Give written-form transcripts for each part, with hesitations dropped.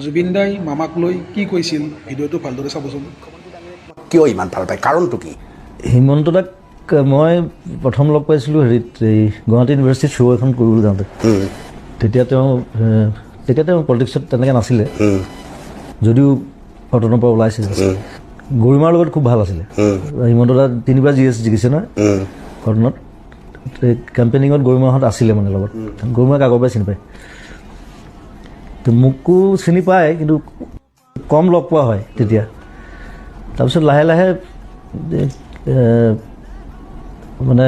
জুবিন দাই মামাক লৈ কি কৈছিল ভিডিঅ'টো ভালদৰে চাবচোন। কিয় ইমান ভাল পায়, কাৰণটো কি? হিমন্ত দাক মই প্ৰথম লগ পাইছিলোঁ হেৰিত, এই গুৱাহাটী ইউনিভাৰ্চিটিত শ্ব' এখন কৰিবলৈ যাওঁতে। তেতিয়া তেওঁ পলিটিক্সত তেনেকৈ নাছিলে, যদিও সদনৰ পৰা ওলাইছিল। গৰিমাৰ লগত খুব ভাল আছিলে। হিমন্ত দা 3বাৰ GS জিকিছে নহয় সদনত। কেম্পেইনিঙত গৰিমাহঁত আছিলে মানে লগত। গৰিমাক আগৰ পৰাই চিনি পায়। তো মোকো চিনি পায়, কিন্তু কম লগ পোৱা হয় তেতিয়া। তাৰপিছত লাহে লাহে মানে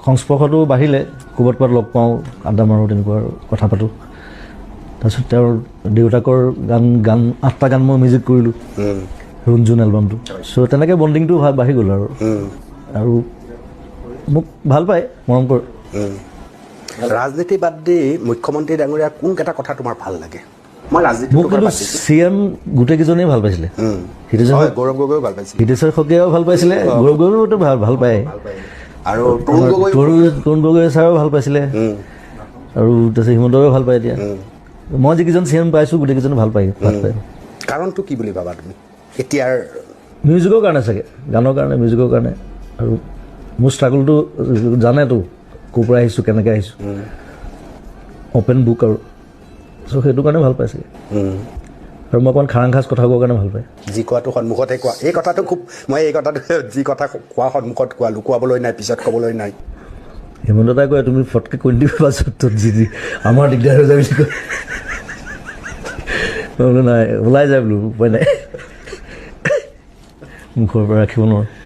সংস্পৰ্শটো বাঢ়িলে, ক'ৰবাত লগ পাওঁ, আড্ডা মাৰোঁ, তেনেকুৱা কথা পাতোঁ। তাৰপিছত তেওঁৰ দেউতাকৰ গান 8টা গান মই মিউজিক কৰিলোঁ ৰুণজুন এলবামটো। চ' তেনেকৈ বণ্ডিংটো বাঢ়ি গ'ল আৰু মোক ভাল পায়, মৰম কৰে। ৰাজনীতি বাদ দি মুখ্যমন্ত্ৰী ডাঙৰীয়াৰ কোনকেইটা কথা তোমাৰ ভাল লাগে? মই ৰাজনীতি মোক কিন্তু CM গোটেইকেইজনেই ভাল পাইছিলে। গৌৰৱ গগৈও ভাল পাইছিলে, হিতেশ্বৰ শইকীয়াও ভাল পাইছিলে, গৌৰৱ গগৈতো ভাল পায়, আৰু তৰুণ গগৈ ছাৰেও ভাল পাইছিলে, আৰু তাৰপিছত হিমন্তও ভাল পায়। এতিয়া মই যিকেইজন CM পাইছোঁ গোটেইকেইজনে ভাল পায়। কাৰণটো কি বুলি ভাবা তুমি এতিয়াৰ? মিউজিকৰ কাৰণে চাগে, গানৰ কাৰণে, মিউজিকৰ কাৰণে। আৰু মোৰ ষ্ট্ৰাগলটো জানেতো, ক'ৰ পৰা আহিছোঁ, কেনেকৈ আহিছোঁ, অ'পেন বুক আৰু। চ' সেইটো কাৰণে ভাল পাই চাগে। আৰু মই অকণমান খাৰাং খাচ কথা কোৱাৰ কাৰণে ভাল পায়। যি কোৱাটো সন্মুখতে কোৱা, এই কথাটো খুব, মই এই কথাটো যি কথা কোৱা সন্মুখত কোৱা, লুকুৱাবলৈ নাই, পিছত ক'বলৈ নাই। হিমন্ত দাই কয় তুমি ফটকৈ কৈ দিবা পাছত যি আমাৰ দিগদাৰ হৈ যায় বুলি কয়। নাই ওলাই যায় বোলো, উপায় নাই, মুখৰ পৰা ৰাখিব নোৱাৰোঁ।